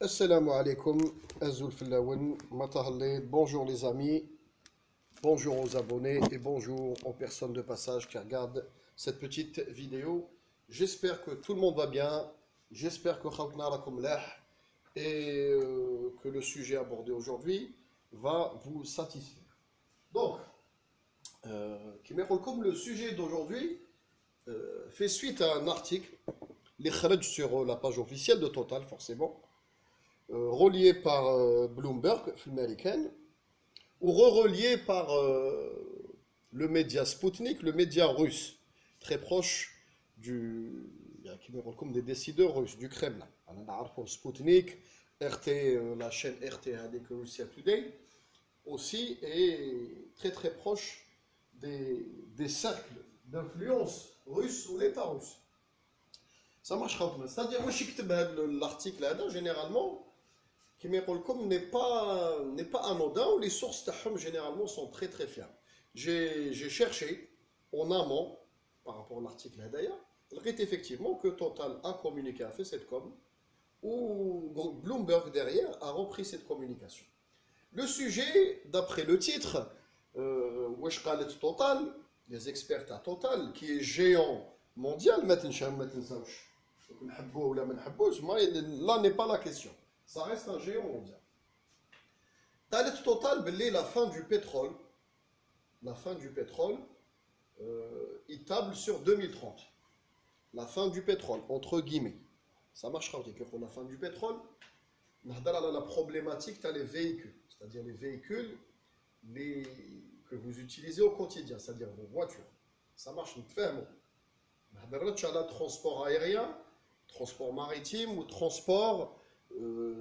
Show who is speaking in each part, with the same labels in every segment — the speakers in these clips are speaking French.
Speaker 1: Assalamu alaikum, Azul Filawen, Matahalé, bonjour les amis, bonjour aux abonnés et bonjour aux personnes de passage qui regardent cette petite vidéo. J'espère que tout le monde va bien, j'espère que Khawkna lakoum lah et que le sujet abordé aujourd'hui va vous satisfaire. Donc, comme le sujet d'aujourd'hui fait suite à un article, les kharaj sur la page officielle de Total forcément, relié par Bloomberg, américain, ou relié par le média Sputnik, le média russe, très proche comme des décideurs russes, du Kremlin. On a Sputnik, RT, la chaîne RT avec Russia Today, aussi est très très proche des cercles d'influence russe ou l'État russe. Ça marche comme ça. C'est-à-dire, moi, l'article là, généralement, qui n'est pas anodin, où les sources tahum généralement sont très très fiables. J'ai cherché en amont, par rapport à l'article d'ailleurs, il est effectivement que Total a communiqué, a fait cette com, ou Bloomberg derrière a repris cette communication. Le sujet, d'après le titre, Wesh Qalet Total, les experts à Total, qui est géant mondial, là n'est pas la question. Ça reste un géant mondial. Talet Total, la fin du pétrole, il table sur 2030. La fin du pétrole, entre guillemets. Ça marchera, pour la fin du pétrole. La problématique, tu as les véhicules, c'est-à-dire les véhicules que vous utilisez au quotidien, c'est-à-dire vos voitures. Ça marche, nous faisons. Tu as le transport aérien, transport maritime ou transport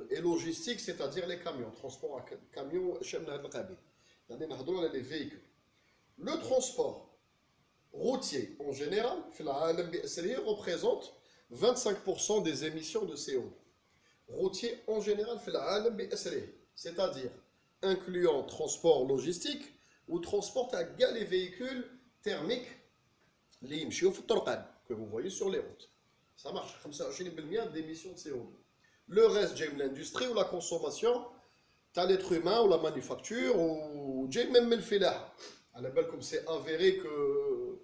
Speaker 1: et logistique, c'est-à-dire les camions, transport à camions, les véhicules. Le transport routier en général, représente 25% des émissions de CO2. Routier en général, c'est-à-dire incluant transport logistique ou transport à les véhicules thermiques que vous voyez sur les routes. Ça marche, 25% d'émissions de CO2. Le reste, j'ai l'industrie ou la consommation, tu as l'être humain ou la manufacture, ou j'ai même le filah. À la belle, comme c'est avéré que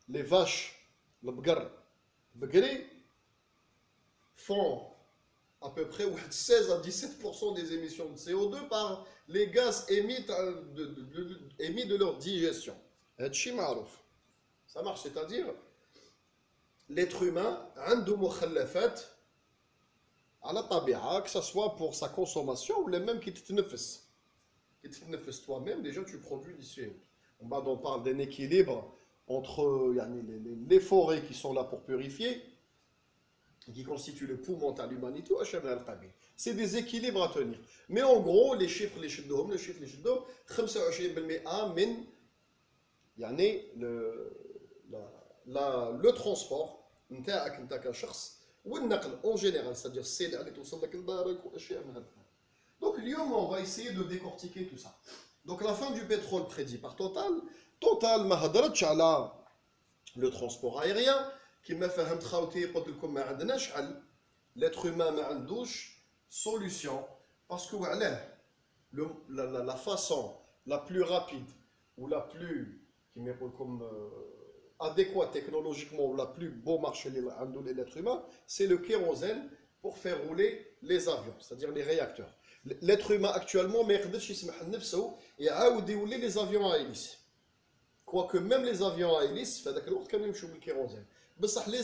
Speaker 1: les vaches, le bgari, font à peu près 16 à 17% des émissions de CO2 par les gaz émis de leur digestion. Ça marche, c'est-à-dire l'être humain a des مخلفات à la tabia, que ce soit pour sa consommation ou les mêmes qui te nefes. Qui te nefes toi-même, déjà tu produis du CO2. On parle d'un équilibre entre les forêts qui sont là pour purifier, qui constituent le poumon de l'humanité, c'est des équilibres à tenir. Mais en gros, les chiffres, les 25% من le transport نتاعك انت كشخص والنقل en général, c'est-à-dire السلع اللي توصل لك لدارك واشياء من هذا. Donc اليوم on va essayer de décortiquer tout ça. Donc la fin du pétrole prédit par Total ما هضرتش على le transport aérien كما فهمت خاوتي قلت لكم ما عندناش حل. L'être humain ما عندوش solution parce que وعلاه la façon la plus rapide ou la plus comme adéquate technologiquement ou la plus beau marché de l'être humain, c'est le kérosène pour faire rouler les avions, c'est-à-dire les réacteurs. L'être humain actuellement, mais il a les avions à hélice. Quoique même les avions à hélice, les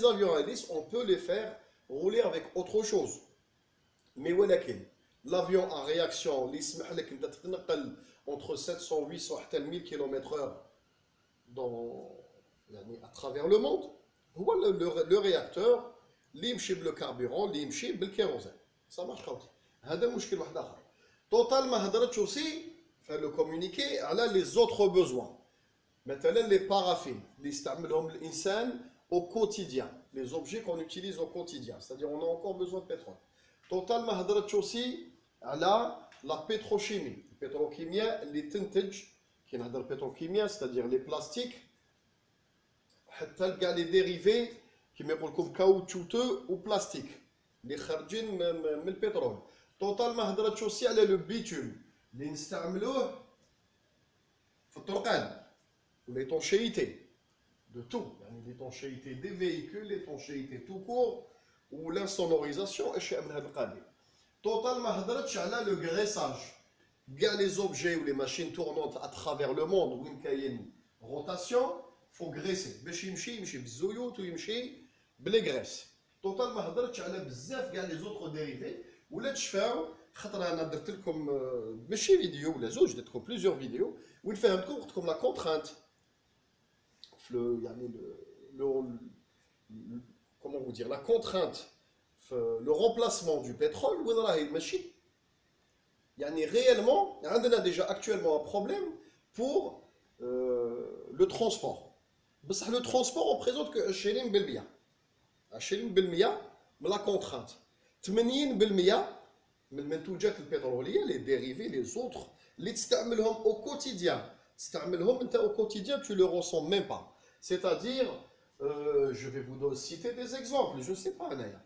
Speaker 1: avions à hélice, on peut les faire rouler avec autre chose. Mais l'avion à réaction, entre 700, 800 et 1000 km/h à travers le monde, le réacteur, le carburant, le kérosène. Ça marche comme ça. Total m'a aussi fait le communiqué à les autres besoins. Maintenant, les paraffines, l'insan au quotidien, les objets qu'on utilise au quotidien, c'est-à-dire on a encore besoin de pétrole. Total m'a aussi à la pétrochimie, pétrochimie, les tintage, qui est la pétrochimie, c'est-à-dire les plastiques, les dérivés qui sont caoutchouteux ou plastiques, les kharjin من البترول. توتال ما هضرتش aussi على لو بيتوم اللي نستعملوه في الطرقان l'étanchéité de tout يعني l'étanchéité des véhicules l'étanchéité tout court ou l'insonorisation اشياء من هذا القبيل. توتال ما هضرتش على لو غريساج كاع لي زوبجي و لي ماشين تورنونت à travers le monde وين كاين روتاسيون فو غريسي باش يمشي بالزيوت ويمشي بلي غريس. توتال ما هضرتش على بزاف كاع لي زوتر ديريفي ولا تشفاو خاطر انا درت لكم ماشي فيديو ولا زوج درت لكم بليزيور فيديو وين فهمتكم قلت لكم لا كونترانت يعني comment vous dire la contrainte le remplacement du pétrole وين راهي ماشي يعني réellement عندنا déjà actuellement un problème pour le transport بصح le transport représente que 20% 20% من la contrainte 80% من المنتوجات البتروليه لي ديريفي لي زوتر اللي تستعملهم او كوتيديان تستعملهم انت au quotidien tu le ressens même pas c'est-à-dire je vais vous citer des exemples je sais pas انايا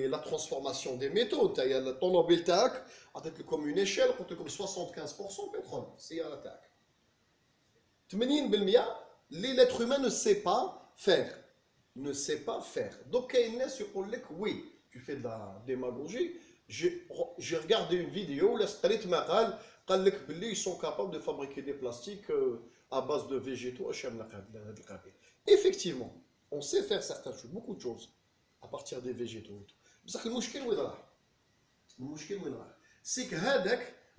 Speaker 1: la transformation des métaux تاع الطوموبيل تاعك عطيت لكم une échelle قلت لكم 75% pétrole السياره تاعك 80% اللي l'être humain ne sait pas faire donc كاين الناس يقول لك oui tu fais de la démagogie. J'ai regardé une vidéo où ils sont capables de fabriquer des plastiques à base de végétaux. Effectivement, on sait faire certaines choses, beaucoup de choses à partir des végétaux. C'est que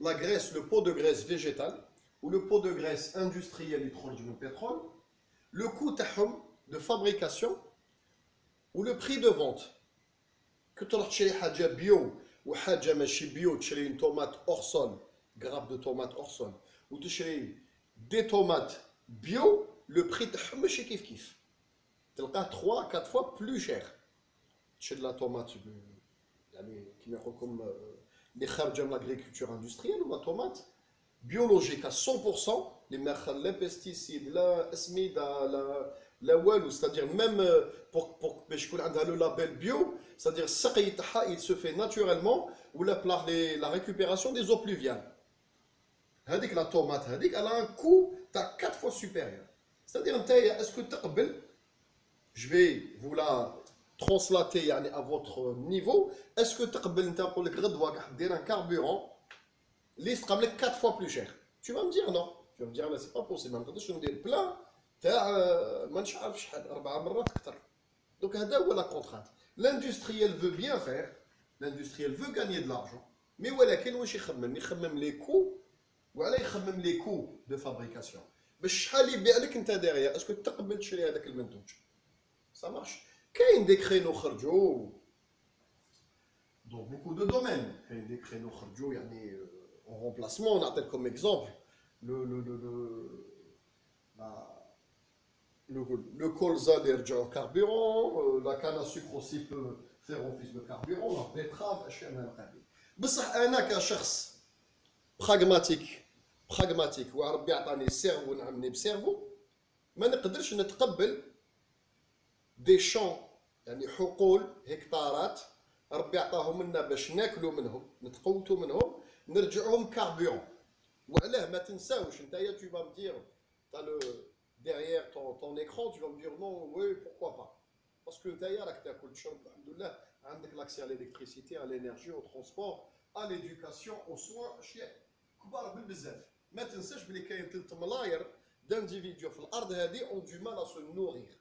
Speaker 1: la graisse, le pot de graisse végétale ou le pot de graisse industrielle hydrogène ou pétrole, le coût de fabrication ou le prix de vente. Que تروح تشري حاجه بيو وحاجه ماشي بيو تشري طوماط اورسون غراب دو طوماط اورسون وتشري دي طوماط بيو لو بري تاعهم ماشي كيف تلقاه 3 4 فوا بلو شير تشري لا طوماط يعني كيما يقول لكم اللي خارجه من لاغريكولتور اندستريال ولا طوماط بيولوجيك 100% اللي ما دخل لا بيستيسيد لا اسمده لا والو c'est-à-dire même pour باش يكون عندها لو لابيل بيو c'est-à-dire السقي تاعها il se fait naturellement ولا la récupération des eaux pluviales هذيك لا طوماط هذيك elle a un coût تاع 4 fois supérieur c'est-à-dire نتايا اسكو تقبل je vais vous la translater يعني à votre niveau est-ce que تقبل انت نقول لك غدوه راح دير ان كاربورون اللي يتقام لك 4 fois plus cher tu vas me dire non tu vas me dire là c'est pas possible ما نقدرش ندير بلان تاع ما نعرفش شحال 4 مرات اكثر دونك هذا هو لا كونترانت l'industriel veut bien faire l'industriel veut gagner de l'argent mais ولكن واش يخمم لي كو وعلى يخمم لي كو دو فابريكاسيون باش شحال يبيع لك انت ديريا اسكو تقبل تشري هذاك المنتوج ça marche كاين دي كرينو خرجوا دون بوكو دو دومين كاين دي كرينو خرجوا يعني en remplacement نعطي لكم exemple le colza اللي يرجعوا carburant la canne à sucre aussi peut faire office de carburant la betterave اشياء من هذا القبيل بصح انا كشخص براغماتيك وربي عطاني سيرفو نعمني بسيرفو ما نقدرش نتقبل دي شون يعني حقول هكتارات ربي عطاهم لنا باش ناكلوا منهم نتقوتوا منهم نرجعهم كاربورون وعلاه ما تنساوش نتايا tu vas me dire t'as le derrière ton écran tu vas me dire non oui pourquoi pas parce que نتايا راك تاكل تشرب الحمد لله عندك l'accès à l'électricité à l'énergie au transport à l'éducation aux soins اشياء كبار بالبزاف ما تنساش بلي كاين 3 ملاير d'individus في الارض هذه ont du mal à se nourrir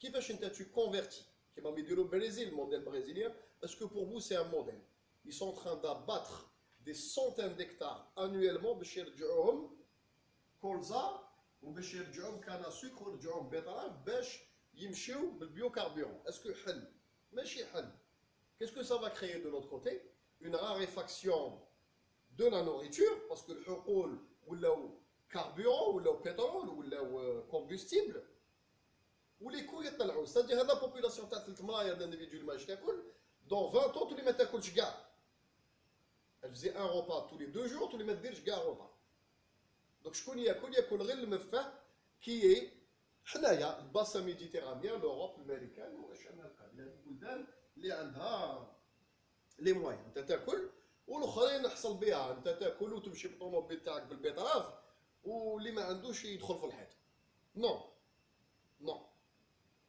Speaker 1: كيفاش انت tu convertis كيما يديروا البرازيل الموديل برازيليان est-ce que pour vous c'est un modèle ils sont en train d'abattre des centaines d'hectares annuellement باش يرجعوهم كولزا وباش يرجعوهم كان سكر ويرجعوهم بيطراف باش يمشيو بالبيوكاربورون اسكو حل ماشي حل qu'est-ce que ça va créer de l'autre côté une raréfaction de la nourriture parce que الحقول ولاو carburant ولاو pétrole ولاو combustible ولي كو يطلعوا c'est-à-dire هذا بوبولاسيون تاع 3 ملاير d'individus اللي ماش تاكل dans 20 ans تولي ما تاكلش كاع elle faisait un repas tous les 2 jours تولي ما ديرش كاع repas donc شكون ياكل غير المفاه كي حنايا الباسا ميديتيرانيان لوروب الامريكان واش عندنا هذه البلدان اللي عندها لي موان انت تاكل والاخرين نحصل بها انت تاكل وتمشي بالطوموبيل تاعك بالبيطراف واللي ما عندوش يدخل في الحيط نو نو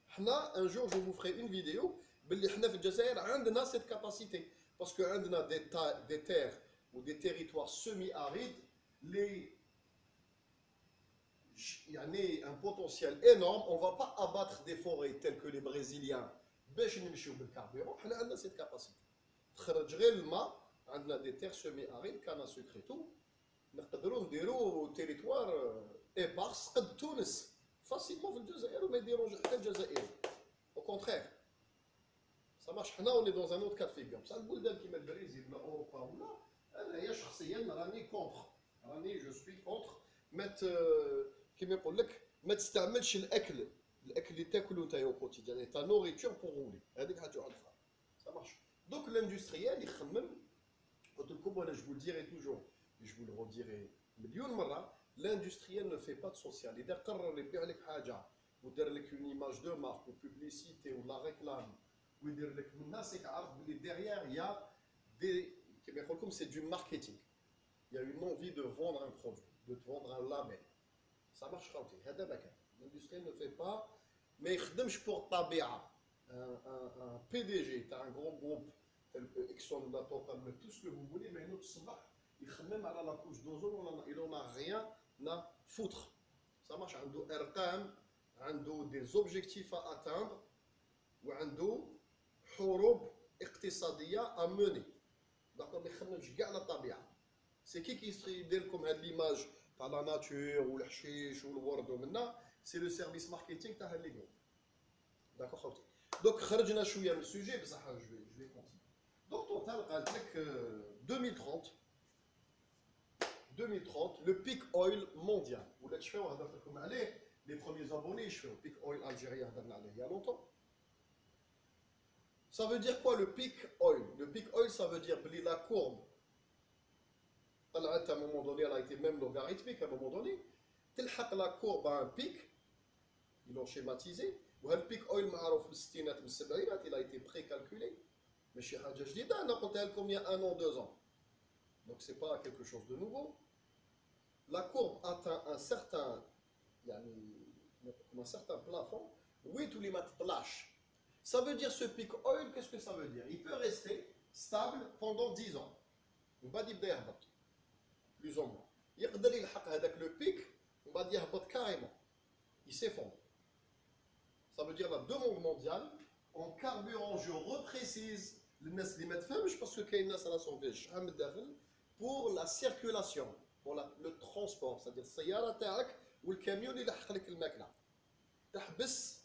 Speaker 1: حنا ان جور جو فو فري اون فيديو باللي حنا في الجزائر عندنا سيت كاباسيتي باسكو عندنا دي تير ou des territoires semi-arides les يعني un potentiel énorme on va pas abattre des forêts telles que les brésiliens باش نمشيو بالكاربيرون حنا عندنا سيت كاباسيتي تخرج غير الماء عندنا دي تير سيمي اريد كان سكريتو نقدروا نديروا تيريتوار ايبارس قد تونس فاسيلمون في الجزائر وما يديروش حتى الجزائر او كونترير سا مارش حنا اوني دون ان اوت كات فيغور بصح البلدان كيما البرازيل ولا اوروبا ولا انايا شخصيا راني كونتر راني جو سوي كونتر ما كيما يقول لك ما تستعملش الاكل اللي تاكلو نتايا او كوتيديان تا نوريتور بور رولي هذيك حاجه واحده اخرى سا مارش دونك الاندستريال يخمم قلت لكم وانا جو ديري توجور جو لو روديري مليون مره l'industriel ne fait pas de social اذا قرر يبيع لك حاجه ودير لك اون ايماج دو مارك وبوبليسيتي ولا ريكلام ويدير لك من الناس يعرف بلي ديريير يا دي كيما يقول لكم سي دو ماركتينغ يا اون انفي دو فوندر ان برودوي دو فوندر ان لابيل سا مارش خاوتي هذا مكان l'industriel ne fait pas ما يخدمش بور الطبيعه ان بي دي جي تاع ان غرو جروب اكسون ولا توتال ولا تو سكو فو فولي ما ينوض الصباح يخمم على لا كوش دوزون ولا il en a rien à foutre ça marche عنده ارقام عنده دي زوبجيكتيف ا اتاندر وعنده حروب اقتصاديه ا موني داكور ما يخممش كاع على الطبيعه سي كي يدير لكم هاد ليماج تاع لا ناتور والحشيش والورد ومنا سي لو سيرفيس ماركتينغ تاع هاد لي جروب داكور خوتي دونك خرجنا شويه من السوجي بصح جو في كونتيني دونك توتال قالت لك 2030 2030 le pic oil mondial ولا تشفاو هضرت لكم عليه les premiers abonnés يشفاو pic oil algérien هضرنا عليه il y a longtemps ça veut dire quoi le pic oil ça veut dire بلي la courbe طلعت à un moment donné elle a été même logarithmique à un moment donné تلحق la courbe à un pic ils l'ont schématisé وهذا البيك اويل معروف في الستينات من السبعينات il a été précalculé ماشي حاجه جديده انا قلتها لكم يا 1 an 2 ans donc c'est pas quelque chose de nouveau la courbe atteint un certain plafond oui tous les ما تطلعش ça veut dire ce pic oil qu'est-ce que ça veut dire il peut rester stable pendant 10 ans ومن بعد يبدا يهبط plus ou moins يقدر يلحق هذاك لو بيك ومن بعد يهبط كاريمون il s'effondre ça veut dire la demande mondiale en carburant je reprécise للناس اللي ما تفهمش باسكو كاين ناس راسهم فيه الشحال من الداخل pour la circulation pour le transport c'est-à-dire السياره تاعك والكاميون يلحق لك الماكله تحبس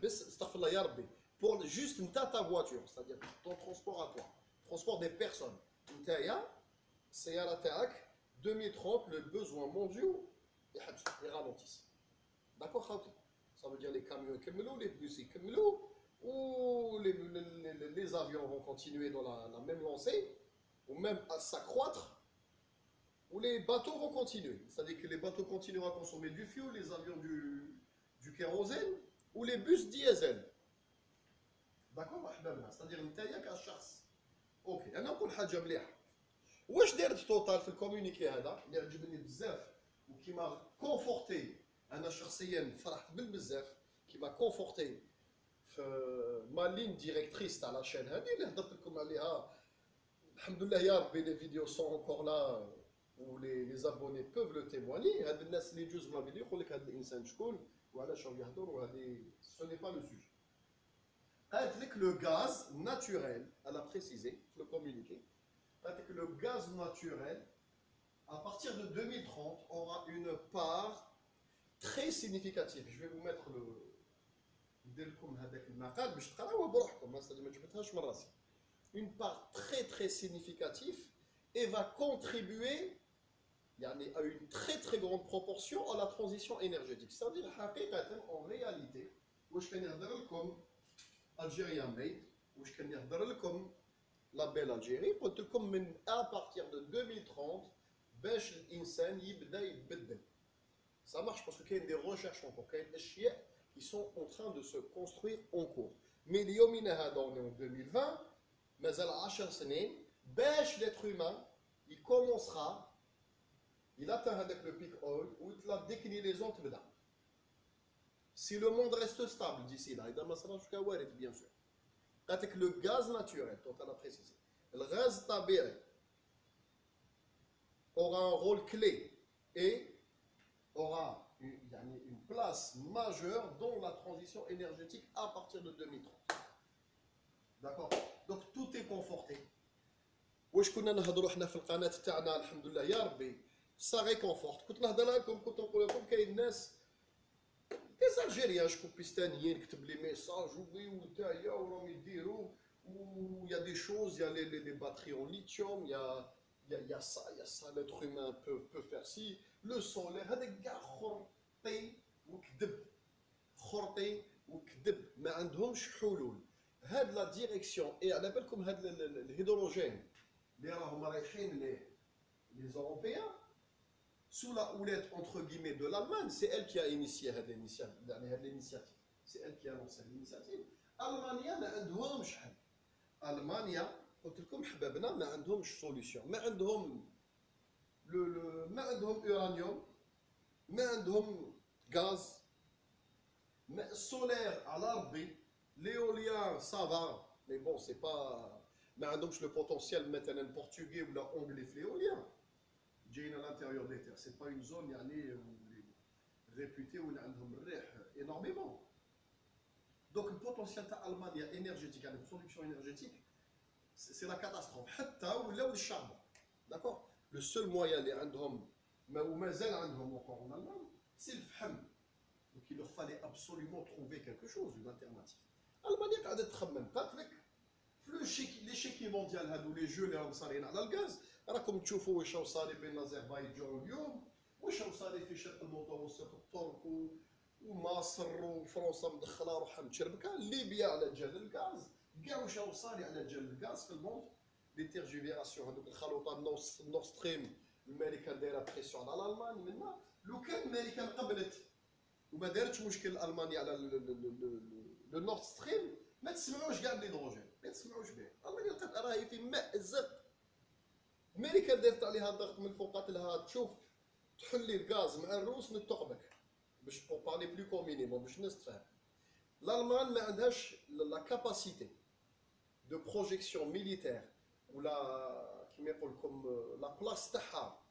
Speaker 1: استغفر الله يا ربي pour juste نتا ta voiture c'est-à-dire ton transport à toi transport des personnes نتايا السياره تاعك 2030 le besoin mondiaux يحبسوا يرالونتيس داكور خاوتي ça veut dire les camions يكملوا les bus يكملوا ou les avions vont continuer dans la même lancée ou même à s'accroître ou les bateaux vont continuer c'est-à-dire que les bateaux continueront à consommer du fioul les avions du kérosène ou les bus diesel d'accord c'est-à-dire نتايا كشخص اوكي انا نقول حاجه مليحه واش دارت توتال في الكومونيكي هذا اللي عجبني بزاف وكيما كونفورتي انا شخصيا فرحت بالبزاف كيما كونفورتي في ما لين ديريكتريس تاع لاشين هذه اللي هضرت لكم عليها الحمد لله يا ربي لي فيديو سون اونكور لا و لي زابوني بوف لو تيمواني هاد الناس اللي يجوز من الفيديو يقول لك هذا الانسان شكون وعلاش هو يهضر وهذه سو ني با لو سوجي قالت لك لو غاز ناتوريل الا بريسيزي في لو كومونيكي قالت لك لو غاز ناتوريل à partir de 2030 aura une part très significative je vais vous mettre le ندير لكم هذاك المقال باش تقراوه بروحكم ما جبتهاش من راسي une part très très significative et va contribuer يعني à une très très grande proportion à la transition énergétique c'est-à-dire حقيقة en réalité واش كان يهضر لكم Algérien made واش كان يهضر لكم لابيل الجيري قلت لكم من à partir de 2030 باش الانسان يبدا يبدل ça marche parce que كاين des recherches encore كاين اشياء qui sont en train de se construire en cours mais اليومنا هذا on est en 2020 مازال 10 سنين باش l'être humain il commencera il atteint هذاك le pic oil où la déclinaison تبدا. Si le monde reste stable d'ici là, إذا ما صراش كوارث bien sûr. قالت لك le gaz naturel dont on a précisé الغاز الطبيعي aura un rôle clé et aura une place majeure dans la transition énergétique à partir de 2030. D'accord. Donc tout est conforté. واش كنا نهضروا حنا في القناه تاعنا الحمد لله يا ربي سا ريكونفورت كنت نهضر لكم كنت نقول لكم كاين ناس دي الجيريان شكون بيستانيين كتب لي ميساج وي تاعيا وراهم يديروا ويا دي شوز يا لي باتري اون ليثيوم يا ça l'être humain peut faire si le solaire هذاك كاع خرطي وكذب خرطي وكذب ما عندهمش حلول. هاد لا ديريكسيون اي على بالكم هاد الهيدروجين اللي راهم رايحين لي زوروبيان sous la houlette entre guillemets de l'Allemagne, c'est elle qui a initié l'initiative. C'est elle qui a lancé l'initiative. Allemagne ما عندهمش حل. Allemagne قلت لكم حبابنا ما عندهمش سوليسيون، ما عندهم ما عندهم يورانيوم، ما عندهم غاز، السولير على ربي، l'éolien ça va، mais bon c'est pas ما عندهمش le potentiel مثلا portugais ولا anglais في l'éolien. جايين à l'intérieur des terres, c'est pas une zone يعني réputée où عندهم الريح énormément. Donc le potentiel تاع ألمانيا énergétique avec production énergétique c'est la catastrophe. حتى ولاو الشعب. D'accord. Le seul moyen اللي عندهم ومازال عندهم encore en Allemagne c'est le فحم. Donc il leur fallait absolument trouver quelque chose, une alternative. ألمانيا قاعدة تخمم قالت لك لي شيكي مونديال هادو لي جو اللي راهم صارين على الغاز راكم تشوفوا واش راهو صاري بين اذربيجان اليوم واش راهو صاري في شرق المتوسط الترك ومصر وفرنسا مدخله روحها متشربكه ليبيا على جال الغاز كاع واش راهو صاري على جال الغاز في الموند لي تيرجيفيراسيون هذوك الخلوطه النورد ستريم الامريكان دايره بريسيون على الالمان منا لو كان الامريكان قبلت وما دارتش مشكل المانيا على لو نورد ستريم ما تسمعوش كاع الهيدروجين ما تسمعوش به المانيا لقات راهي في مأزق امريكا دارت عليها ضغط من الفوق قالت لها تشوف تحلي الغاز مع الروس نتقبك باش بور بارلي بلو كومينيمون باش الناس تفهم. الالمان ما عندهاش لا كاباسيتي دو بروجيكسيون ميليتير ولا كيما يقول لكم لا بلاص تاعها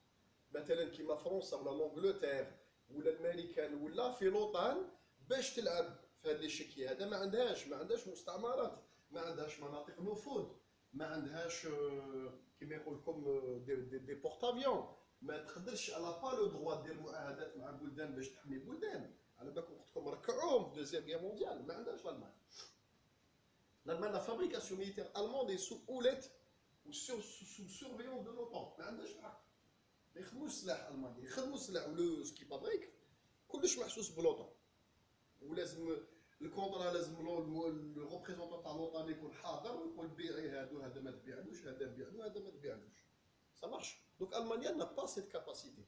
Speaker 1: مثلا كيما فرنسا ولا لونجلتير ولا الامريكان ولا في لوطان باش تلعب في هذا الشكل هذا ما عندهاش مستعمرات ما عندهاش مناطق نفوذ ما عندهاش كيما يقول لكم دي بورتافيون ما تقدرش على با لو دروا دير معاهدات مع بلدان باش تحمي بلدان على بالكم وقتكم ركعوهم في دوزيام غير مونديال ما عندهاش الالمان. الالمان لا فابريكاسيون ميليتير الموند اي سو اوليت و سو سورفيونس دو لوطون ما عندهاش الحق ما يخدموش السلاح الماني يخدموا السلاح ولو سكي فابريك كلش محسوس بلوطون ولازم الكونترا لازم الريبريزونطون تاع لوطان يكون حاضر ويقول بيعي هادو هذا ما تبيعلوش هذا نبيعلو هذا ما تبيعلوش سا مارش. دونك المانيا نا با سيت كاباسيتي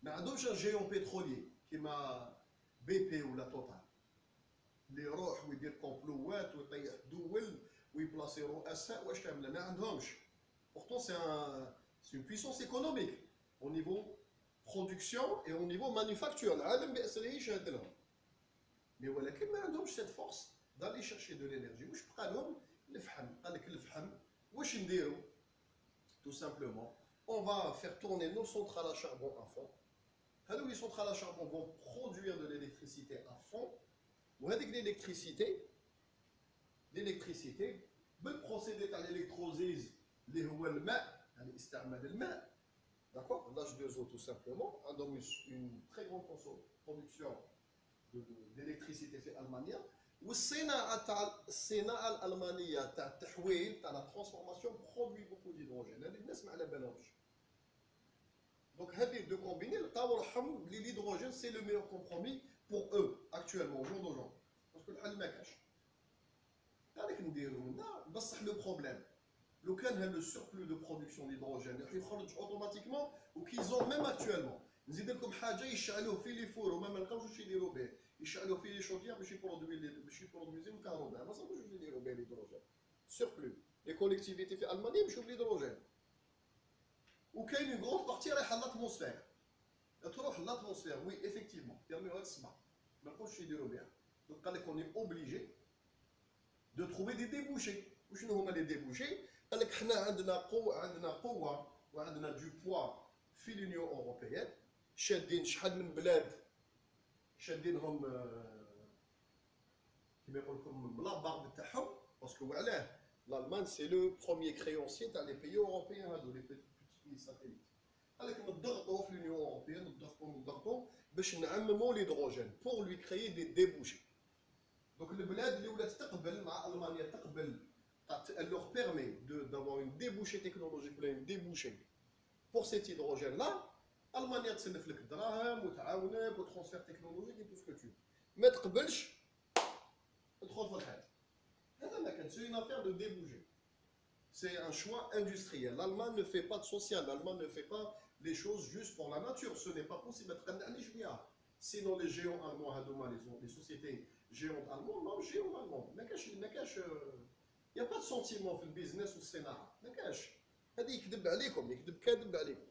Speaker 1: ما عندهمش جيون بترولي كيما بي بي ولا توتال اللي يروح ويدير كومبلوات ويطيح دول ويبلاصي رؤساء واش كامله ما عندهمش. pourtant c'est une puissance économique au niveau production et au niveau manufacture العالم بأسره يشهد لهم مي ولكن ما عندهمش سيت فورس دالي شيرشي دو لينيرجي. واش بقى لهم الفحم قال لك الفحم واش نديرو tout simplement on va faire tourner nos centrales à charbon à fond. هادو لي centrales à charbon vont produire de l'électricité à fond وهذيك l'électricité بالبروسيدي تاع الالكتروزيز اللي هو الماء يعني استعمال الماء. D'accord, l'H2O tout simplement عندهم une très grande production d'électricité في ألمانيا والصناعة الألمانية تاع التحويل تاع لا ترانسفورماسيون برودوي بوكو ديدروجين هذه الناس ما على بالهمش. دونك هذه دو كومبيني لقاو روحهم بلي l'hydrogène سي لو ميور كومبرومي بور او اكتويلمون جور دوجون باسكو الحل ما كاش. هذاك نديرو منا بصح لو بروبليم لو كان هذا لو سوربلو دو برودكسيون ديدروجين يخرج اوتوماتيكمون وكيزون ميم اكتويلمون. نزيد لكم حاجه يشعلوه في لي فور وما نلقاوش واش يديروا به يشعلوه في لي شوديير باش يبرودويزيو الكهرباء ما صافوش واش يديروا به الهيدروجين سوربلو Les collectivités في ألمانيا يمشوا بالهيدروجين. وكاين une grande partie رايحة للاتموسفير. تروح للاتموسفير وي effectivement يرميوها للسما. ما نقولش يديروا بها. Donc قال لك on est obligé de trouver des débouchés. وشنو هما les débouchés؟ قال لك حنا عندنا قوة وعندنا du poids في l'Union européenne. شادين شحال من بلاد شادينهم كيما يقول لكم لابارد تاعهم باسكو علاه l'Allemagne c'est le premier créancier تاع les pays européens هادو les petits pays satellites. قال لك نضغطوا في l'Union européenne نضغطوا باش نعمموا l'hydrogène pour lui créer des débouchés. Donc البلاد اللي ولات تقبل مع ألمانيا تقبل elle leur permet d'avoir une débouchée technologique ولا une débouchée pour cet hydrogène là. ألمانيا تسلف لك الدراهم وتعاونك وترانسفير تكنولوجيك et tout ce que tu veux. ما تقبلش تدخل في الحيط. هذا ما كان سي une affaire de débouché. C'est un choix industriel. L'Allemagne ne fait pas de social. L'Allemagne ne fait pas les choses juste pour la nature. Ce n'est pas possible. ما تقنعنيش بها. Sinon les géants allemands هذوما les sociétés géantes allemandes non géants allemands. ما كاش il y a pas de sentiment في البيزنس والصناعة. ما كاش. هذا يكذب عليكم كاذب عليكم.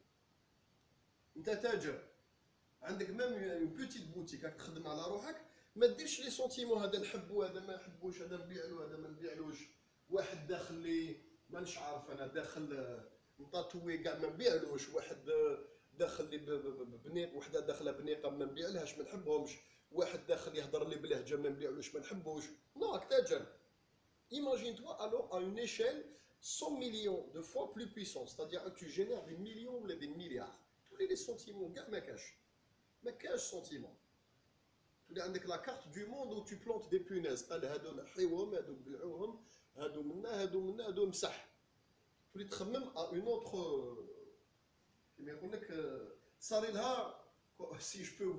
Speaker 1: انت تاجر عندك ميم اون بوتيت بوتيك راك تخدم على روحك ما ديرش لي سونتيمون هذا نحبو هذا ما نحبوش هذا نبيع له هذا ما نبيعلوش واحد داخل لي مانيش عارف انا داخل مطاتوي كاع ما نبيعلوش واحد داخل لي بنيق وحده داخله بنيقه ما نبيعلهاش ما نحبهمش واحد داخل يهضر لي بلهجه ما نبيعلوش ما نحبوش نو راك تاجر. Imagine toi alors à une échelle 100 millions de fois plus puissante, c'est-à-dire que tu génères des millions ou des milliards. Les sentiments, ما كاش sentiment. تولي عندك لا كارت دو موند où tu plantes des punaises. قال هادو نحيوهم هادو بلعوهم هادو منا هادو مسح. تولي تخمم à une autre كيما يقول لك صار لها si je peux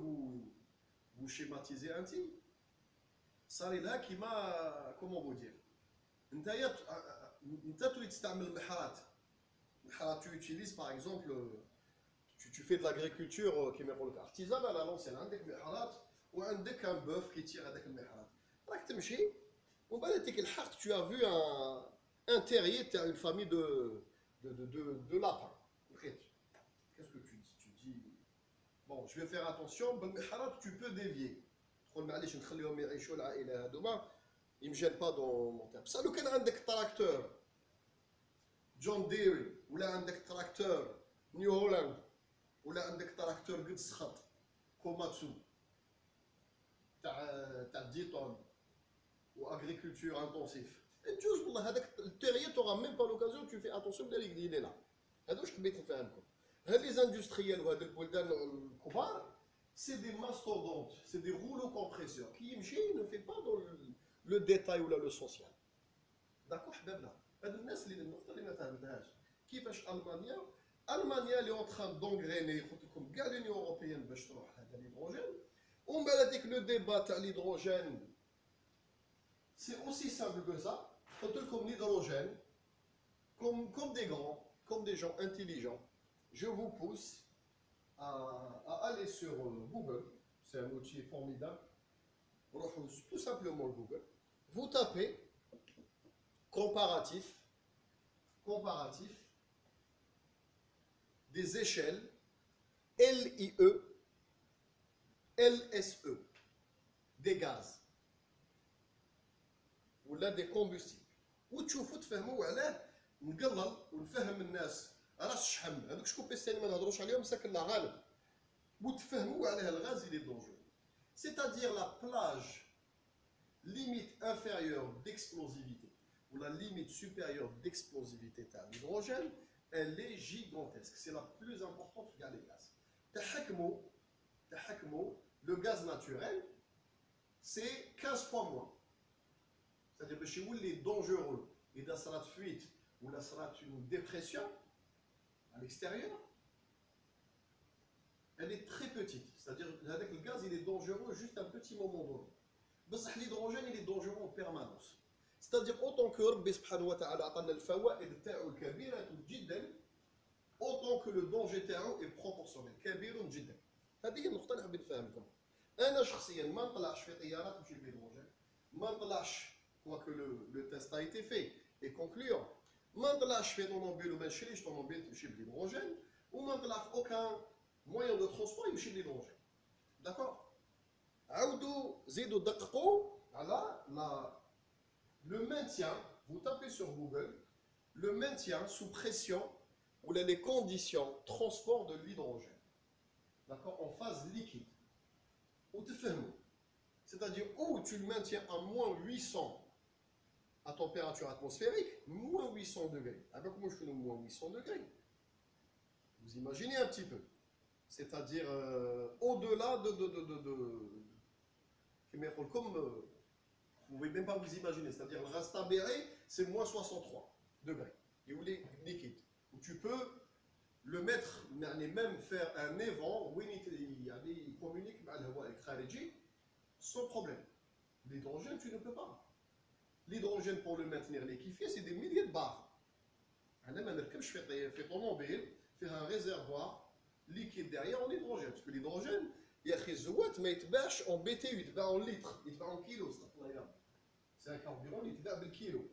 Speaker 1: vous schématiser un petit صار لها كيما comment vous dire انت تولي تستعمل المحارات tu utilises par exemple tu fais de l'agriculture كيما يقول لك artisanale à l'ancienne عندك محارات وعندك un bœuf qui tire هذاك المحرات راك تمشي ومن بعد تيك الحق tu as vu un terrier تاع une famille de lapins. Qu'est-ce que tu dis bon je vais faire attention بالمحرات tu peux dévier تقول معليش نخليهم يعيشوا العائله هذوما ils me gênent pas dans mon terme. بصح لو كان عندك تراكتور جون ديري ولا عندك تراكتور نيو هولاند ولا عندك تراكتور قد سخط كوماتسو تاع 10 طن واغريكولتور انتونسيف تجوز والله هذاك التيريي توغا ميم با لوكازيون تو في اتونسيون بلا اللي لا هذا واش حبيت نفهمكم. هاد لي زاندستريال وهاد البلدان الكبار سي دي ماستودونت سي دي رولو كومبريسور كي يمشي نو في با دون لو ديتاي ولا لو سوسيال. داكو حبابنا هاد الناس اللي النقطه اللي ما فهمتهاش كيفاش المانيا اللي اون تران دونغريني قلت لكم كاع لونيون اوروبيان باش تروح هذا الهيدروجين ومن بعد هذيك لو ديبا تاع الهيدروجين سي اوسي سامبل كو سا. قلت لكم الهيدروجين comme des grands comme des gens intelligents je vous pousse à aller sur Google, c'est un outil formidable. Tout simplement Google, vous tapez comparatif des échelles LIE, LSE, des gaz ou là des combustibles. وتشوفوا تفهموا علاه نقلل ونفهم الناس راس الشحم هذوك شكون بيستاني ما نهضروش عليهم ساكن لا غالب وتفهموا علاه الغاز اللي دونجور. C'est-à-dire la plage limite inférieure d'explosivité ou la limite supérieure d'explosivité de l'hydrogène, elle est gigantesque. C'est la plus importante dans les gaz. Le gaz naturel, c'est 15 fois moins. C'est-à-dire que chez vous, il est dangereux. Et dans la fuite ou là sera une dépression à l'extérieur, elle est très petite. C'est-à-dire avec le gaz, il est dangereux juste un petit moment donné. Mais l'hydrogène, il est dangereux en permanence. C'est-à-dire autant que Rabbi subhanahu wa ta'ala عطانا الفوائد تاعو الكبيرة جدا autant que le danger تاعو est proportionnel كبير جدا. هذه هي النقطة اللي حبيت نفهمكم. أنا شخصيا ما نطلعش في طيارة تمشي بالهيدروجين. ما نطلعش quoique le test a été fait et concluant. ما نطلعش في طوموبيل وما نشريش طوموبيل تمشي بالهيدروجين وما نطلع في اوكان موان دو ترونسبور يمشي بالهيدروجين داكور عاودوا زيدوا دققوا على لا le maintien vous tapez sur Google le maintien sous pression ou les conditions transport de l'hydrogène d'accord en phase liquide ou te fermes c'est-à-dire où tu le maintiens à moins 800 à température atmosphérique, moins 800 degrés. Avec comment je fais moins 800 degrés? Vous imaginez un petit peu. C'est-à-dire au-delà comme vous ne pouvez même pas vous imaginer. C'est-à-dire le rastabéré, c'est moins 63 degrés. Et où les liquides. Où tu peux le mettre, même faire un évent, où il communique avec sans problème. L'hydrogène, tu ne peux pas. L'hydrogène pour le maintenir liquéfié, c'est des milliers de bars. Je fais automobile, faire un réservoir liquide derrière en hydrogène. Parce que l'hydrogène, il y a mais il bâche en BTU, il en litres, il en kilos. C'est un carburant, il est en kilo.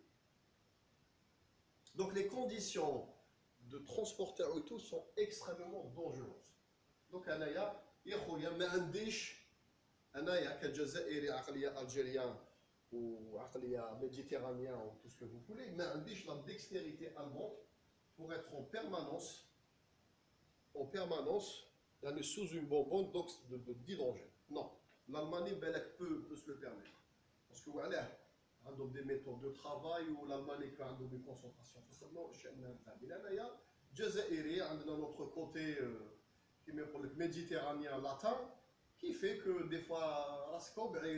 Speaker 1: Donc les conditions de transporter et tout sont extrêmement dangereuses. Donc, Anaya, il y a un dish, Anaya, Kajazairi, Algérien, ou méditerranéen ou tout ce que vous voulez, mais un biche la dextérité allemande pour être en permanence sous une bonbonne d'hydrogène. Non, l'Allemagne peut se le permettre. Parce que voilà, on a des méthodes de travail où l'Allemagne a une concentration. Jazairi, on a notre côté méditerranéen latin qui fait que des fois,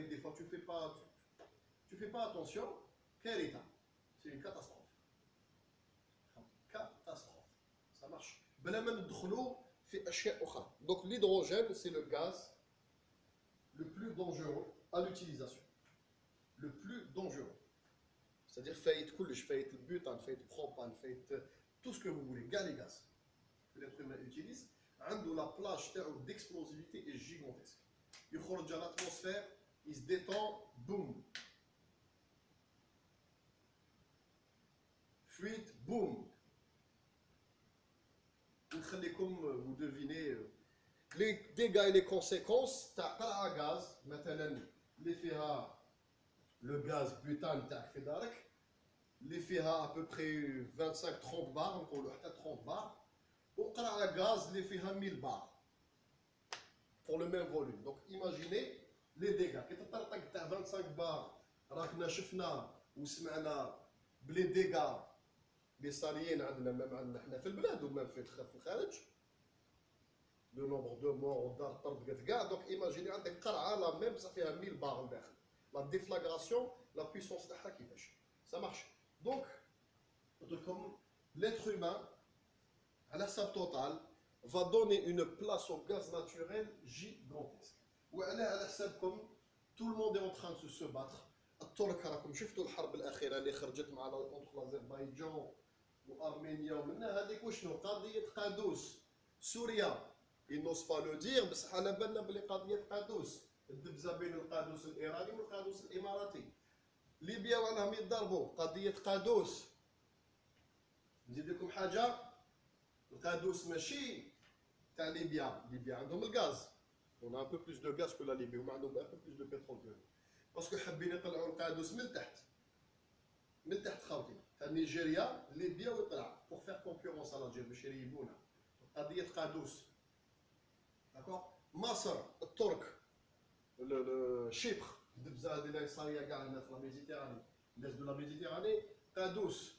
Speaker 1: des fois tu fais pas attention, quel état? C'est une catastrophe. Catastrophe. Ça marche. Donc l'hydrogène, c'est le gaz le plus dangereux à l'utilisation. Le plus dangereux. C'est-à-dire fait le butane, fait le propane, fait tout ce que vous voulez, gaz et gaz que l'être humain utilise, la plage d'explosivité est gigantesque. Il sort de l'atmosphère, il se détend, boum. Fuite, boum. Vous devinez les dégâts et les conséquences. Tu as un gaz, maintenant, le gaz butane, l'effet à peu près 25-30 bars, on peut le 30 bars. Ou un gaz, l'effet à 1000 bars. Pour le même volume. Donc imaginez les dégâts. Quand tu as 25 bars, راكنا شفنا وسمعنا بلي ديغا اللي صاريين عندنا ميم حنا في البلاد ومام في الخارج لو نومبر دو مور ودار طردقت كاع دونك ايماجيني عندك قرعه لا ميم صافي فيها 1000 بار لداخل لا ديفلاغراسيون لا بويسونس تاعها كيفاش ça marche donc comme l'être humain à la somme totale va donner une place au gaz naturel gigantesque ou على حسابكم tout le monde est en train de se battre الترك راكم شفتوا الحرب الاخيره اللي خرجت مع الاذربيجان وارمينيا ومنها هذيك وشنو قضيه قادوس سوريا ينوص با لو دير بصح على بالنا بلي قضيه قادوس الدبزه بين القادوس الايراني والقادوس الاماراتي ليبيا وراهم يتضربوا قضيه قادوس نزيد لكم حاجه القادوس ماشي تاع ليبيا عندهم الغاز on a un peu plus de gaz que la Libye وما عندهم un peu plus de pétrole que nous باسكو حابين يطلعوا القادوس من تحت خاوتي تاع نيجيريا ليبيا ويطلع بور فير كونكورونس على الجير باش يريبونا قضيه قادوس داكوغ مصر الترك شيبر الدبزه هذه اللي صايره كاع هنا في لا ميديتيراني الناس دو لا ميديتيراني قادوس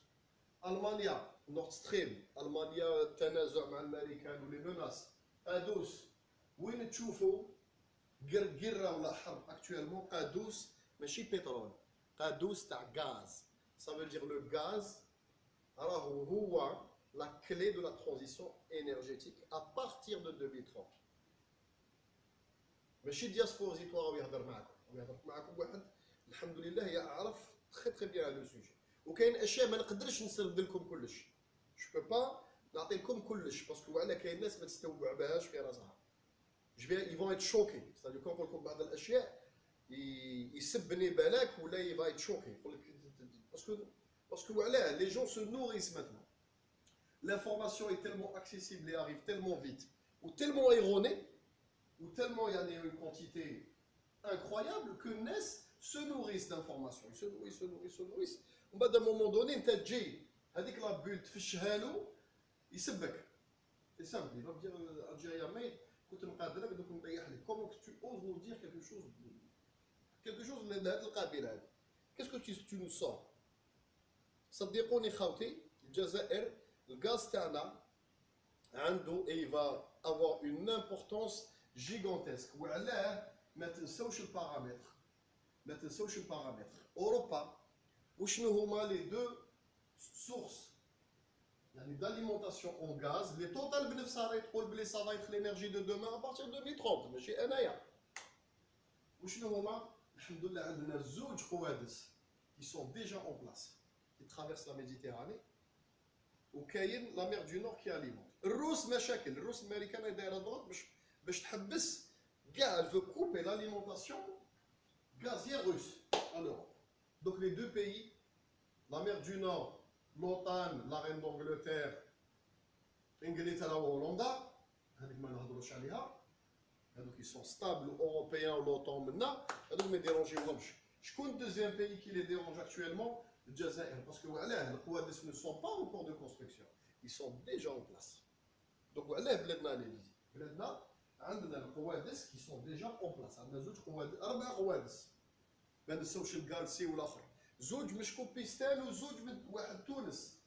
Speaker 1: المانيا نورد ستريم المانيا التنازع مع الامريكان ولي مناس قادوس وين تشوفوا قرقره ولا حرب اكتويلمون قادوس ماشي بترول قادوس تاع غاز ça veut dire le gaz راهو هو la clé de la transition énergétique à partir de 2030 ماشي دياسبوزيتوار يهضر معكم واحد الحمد لله يعرف تري بيان لو سوجي وكاين اشياء ما نقدرش نسرد لكم كلش جو بو با نعطي لكم كلش باسكو على كاين ناس ما تستوعبهاش في راسها ils vont être choqués c'est-à-dire quand on لكم بعض الاشياء يسبني بالك ولا il va être choqué باسكو Parce que voilà, les gens se nourrissent maintenant. L'information est tellement accessible et arrive tellement vite, ou tellement erronée, ou tellement il y a une quantité incroyable que naissent se nourrissent d'informations. Ils se nourrissent, se nourrissent, se nourrissent. On va d'un moment donné, une tête J, avec la bulle, il se bec. C'est simple, il va me dire Algérien, mais comment tu oses nous dire quelque chose de qu'est-ce que tu nous sors صدقوني خاوتي الجزائر الغاز تاعنا عنده et il va avoir une importance gigantesque وعلاه ما تنساوش البارامتر ما تنساوش البارامتر اوروبا وشنو هما لي دو سورس يعني d'alimentation en gaz les total بنفسها راهي تقول بلي ça va être l'énergie de demain à partir de 2030 ماشي انايا وشنو هما الحمد لله عندنا زوج قوادس qui sont déjà en place qui traversent la Méditerranée وكاين لا مير دو نور كي اليمونت الروس مشاكل الروس الامريكان دايره ضغط باش تحبس كاع elle veut couper l'alimentation gazière russe en Europe. Donc les deux pays, la mer du Nord, l'OTAN, la reine d'Angleterre, Inglaterra ou Hollande, donc ils sont stables, européens, l'OTAN maintenant, donc ils ne dérangent pas. Je connais le deuxième pays qui les dérange actuellement, le Jazair, parce que voilà, les Kouadis ne sont pas en cours de construction, ils sont déjà en place. Donc voilà, بلادنا les visites. بلادنا عندنا القوادس qui sont déjà en place. عندنا زوج قوادس، 4 قوادس. ما نساوش الكالسي والاخر. زوج مش كوبيستان وزوج من واحد تونس.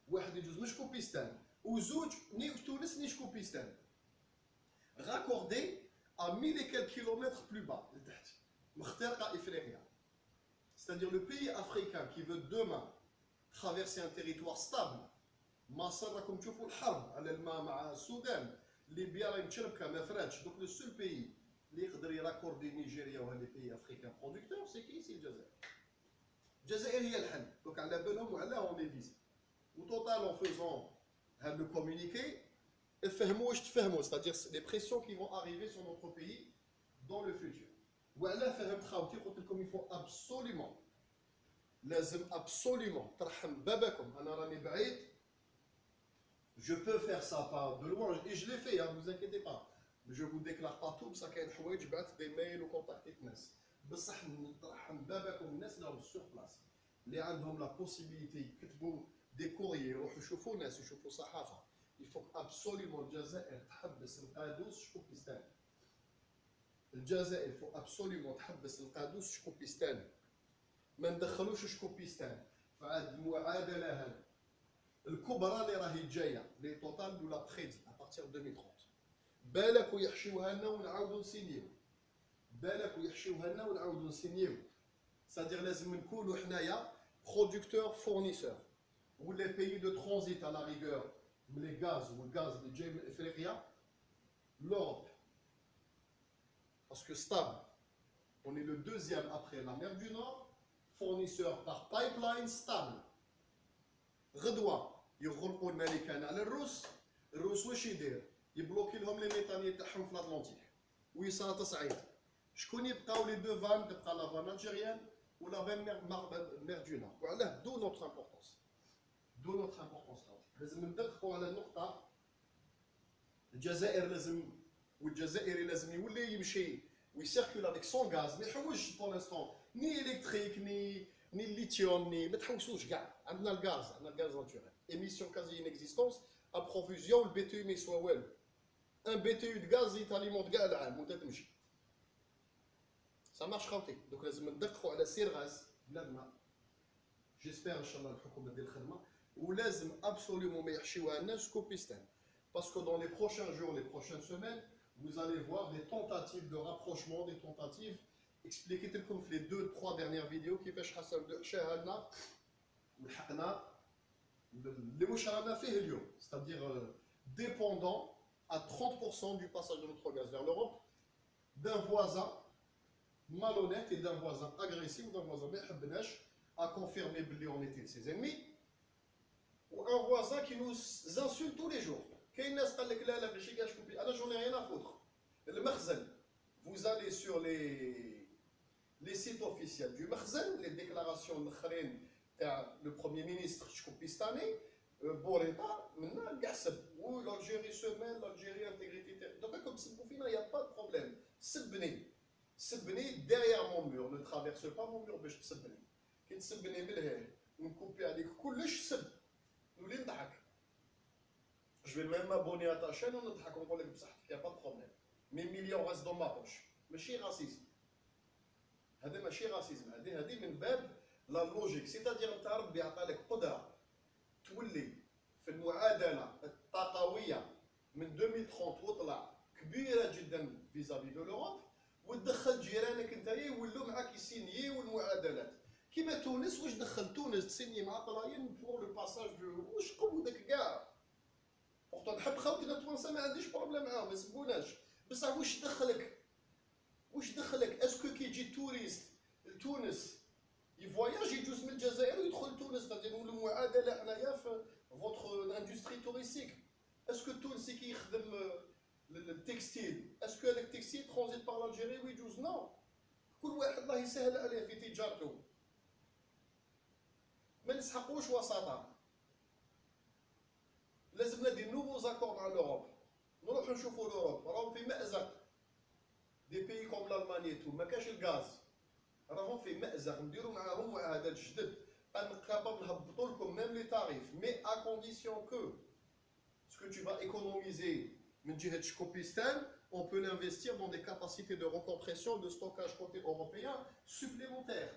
Speaker 1: واحد يجوز مش كوبيستان وزوج ني تونس ني كوبيستان. Raccordé à 1000 et quelques kilomètres plus bas, لتحت. مخترقة إفريقيا. C'est-à-dire le pays africain qui veut demain traverser un territoire stable. ما صار راكم تشوفوا الحرب على الماء مع السودان. ليبيا راهي متشربكه ما فراتش دوك لو سول بيي اللي يقدر يراكوردي نيجيريا وهاد لي بيي افريكان برودكتور سي كي سي الجزائر. الجزائر هي الحل دوك على بالهم وعلاه اون لي فيزي وتوتال اون فيزون هاد لو كومونيكي افهموا واش تفهموا ستادير لي بريسيون كي فون اريفي سور نوتر بيي دون لو فيوتور وعلاه فهمت خاوتي قلت لكم يفو ابسوليمون لازم ابسوليمون ترحم باباكم انا راني بعيد. Je peux faire ça pas de loin, et je l'ai fait, ne vous inquiétez pas. Je ne vous déclare pas tout, ça كاين حوايج بعث des mails ou contacter الناس. بصح نترحم باباكم الناس اللي راهم sur place. اللي عندهم la possibilité يكتبوا des courriers يروحوا يشوفوا ناس يشوفوا صحافة. Il faut absolument الجزائر تحبس القادوس شكوبيستان. الجزائر il faut absolument تحبس القادوس شكوبيستان. ما ندخلوش شكوبيستان. فهاد المعادلة هذه الكبرى اللي راهي جايه لي توتال ولا بريدي ابارتيغ 2030 بالك ويحشيوها لنا ونعاودوا نسينيو بالك ويحشيوها لنا ونعاودوا نسينيو سادير لازم نكونوا حنايا برودكتور فورنيسور ولا بيي دو ترانزيت على ريغور من لي غاز والغاز اللي جاي من افريقيا l'Europe parce que stable on est le deuxième après la mer du Nord fournisseur par pipeline stable. غدوه يغلقوا لنا اللي كان على الروس واش يدير يبلوكي لهم لي ميتاني تاعهم في الاطلنطيك ويصرا تصعيد شكون يبقاو لي دو فان تبقى لا فان الجيريان ولا فان مير دو نور وعلاه دو نوتر امبورطونس لازم ندققوا على النقطه الجزائر لازم والجزائري لازم يولي يمشي ويسيركول افيك سون غاز ما يحوجش بور لانستون ني الكتريك ni le lithium, ni ما تحوسوش كاع عندنا الغاز ناتوريل émission quasi inexistence approvision le BTU ما يسوى والو ان BTU de gaz يتاليمونت كاع العام وانت تمشي ça marche خاوتي دوك لازم ندققوا على سير غاز بلادنا جيسبر ان شاء الله الحكومه دير الخدمه ولازم ابسوليومون ما يحشيوها لنا سكوبيستان parce que dans les prochains jours les prochaines semaines vous allez voir des tentatives de rapprochement des tentatives expliqué لكم في les 2-3 dernières vidéos كيفاش حصلنا لنا ولحقنا اللي واش رانا فيه اليوم c'est-à-dire dépendant à 30% du passage de notre gaz vers l'Europe d'un voisin malhonnête et d'un voisin agressif d'un voisin ما يحبناش à confirmer بلي on était ses ennemis ou un voisin qui nous insulte tous les jours كاين ناس قال لك لا لا ماشي كاع شكون انا j'en ai rien à foutre المخزن vous allez sur les sites officiels du Makhzen, les déclarations de Khalin le Premier ministre Chkopistani, Boreta, maintenant, l'Algérie se mêle, l'Algérie intégrité territoriale. Donc, comme c'est pour finir, il n'y a pas de problème. Sebni derrière mon mur, ne traverse pas mon mur, mais je Sebni. Quand Sebni بالهي ونكوبي عليك كلش سب نولي نضحك. Je vais même m'abonner à ta chaîne ونضحك ونقول لك بصحتك, il n'y a pas de problème. Mes millions restent dans ma poche. ماشي راسيزم. هذا ماشي راسيزم, هذه من باب لا لوجيك, سيتادير انت ربي عطالك قدره تولي في المعادله الطاقويه من 2030 وطلع كبيره جدا فيزافي دو لوروب, وتدخل جيرانك انت يولوا معاك يسينيو المعادلات كيما تونس. واش دخل تونس تسيني مع طلاين بور لو باساج دو واش قوه داك كاع. بورتو نحب خوتنا التوانسه ما عنديش بروبليم معاهم ما يسبوناش, بصح واش دخلك اسكو كي يجي توريست لتونس يفواياج يجوز من الجزائر ويدخل تونس, تاع نولوا معادله حنايا في فوتر اندستري توريستيك. اسكو التونسي كي يخدم التكستيل اسكو هذاك التكستيل ترانزيت بار الجيري ويجوز؟ نو. كل واحد الله يسهل عليه في تجارته, ما نسحقوش وساطه. لازمنا دي نوفو زاكور مع لوروب, نروحو نشوفو لوروب راهم في مأزق. دي بيي كوم لالمانيا تو ما كاش الغاز, راهم في مأزق. نديرو معاهم معاهدات جدد نقابل نهبطو لكم ميم لي تاريف, مي ا كونديسيون كو سكو tu vas économiser من جهة شكوبيستان, on peut l'investir dans des capacités de recompression de stockage côté européen supplémentaires.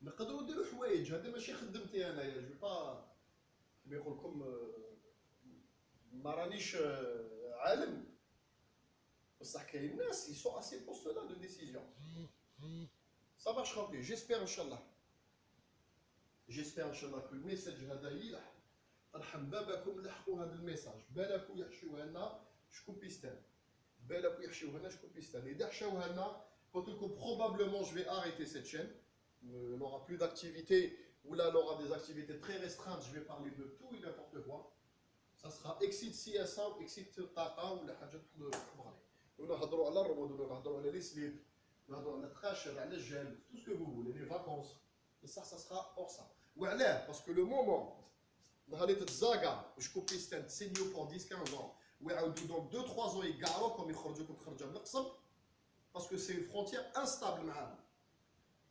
Speaker 1: نقدروا نديروا حوايج, هذا ماشي خدمتي انايا, جو با كيما يقول لكم ما رانيش عالم, بصح كاين ناس ils sont assez pour cela de décision. Ça marche خوتي, j'espère ان شاء الله que الميساج هذا يلح. نرحم بابكم لحقوا هذا الميساج, بالكم يحشوها لنا شكوبيستان, بالكم يحشوها لنا شكوبيستان. اذا حشوها لنا قلت لكم probablement je vais arrêter cette chaîne, elle n'aura plus d'activité, ou là elle aura des activités très restreintes, je vais parler de tout et n'importe quoi. Ça sera exit CSA ou exit طاقه ولا حاجه تحضروا عليه. ونهضروا على الرمود, ونهضروا على لي سليب, نهضروا على التخاشر, على الجل, tout ce que vous voulez, les vacances. Et ça sera hors ça. وعلاه parce que le moment نهار تتزاكا وشكوبيستان تسينيو بور 10 15 ans ويعاودوا دونك 2 3 ans يقعروكم يخرجوكم تخرجوا من القصب, باسكو سي فرونتيير انستابل معاهم.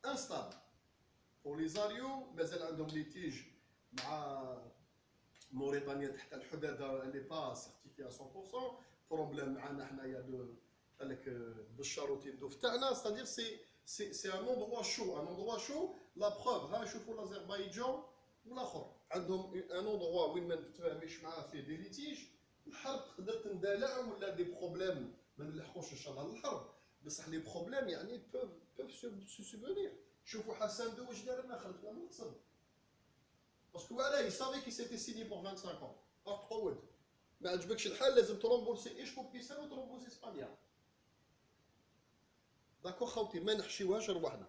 Speaker 1: انستابل بوليزاريو مازال عندهم ليتيج مع موريتانيا تحت الحداده اللي با سيرتيفي 100%. بروبليم معنا حنايا دو قال لك بالشاروتين دوف تاعنا, ستادير سي ان اندروا شو, ان اندروا شو. لا بروف ها شوفوا الاذربيجان والاخر عندهم ان اندروا وين ما نتفاهميش معاه فيه دي ليتيج. الحرب تقدر تندلع ولا دي بروبليم ما نلحقوش ان شاء الله للحرب, بصح لي بروبليم يعني بوف سو سوفونير. شوفوا حسان دو واش دار لنا, خرج لنا من القصب باسكو علاه يسافي كي سيتي سيني بور 25 ans. راك تعود ما عجبكش الحال لازم ترومبورسي ايش كوبيسان وترومبورسي اسبانيا. داكور خوتي, ما نحشيوهاش رواحنا.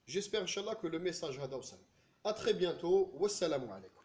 Speaker 1: جيسبر ان شاء الله كو لو ميساج هذا وصل. ا تري بيانتو والسلام عليكم.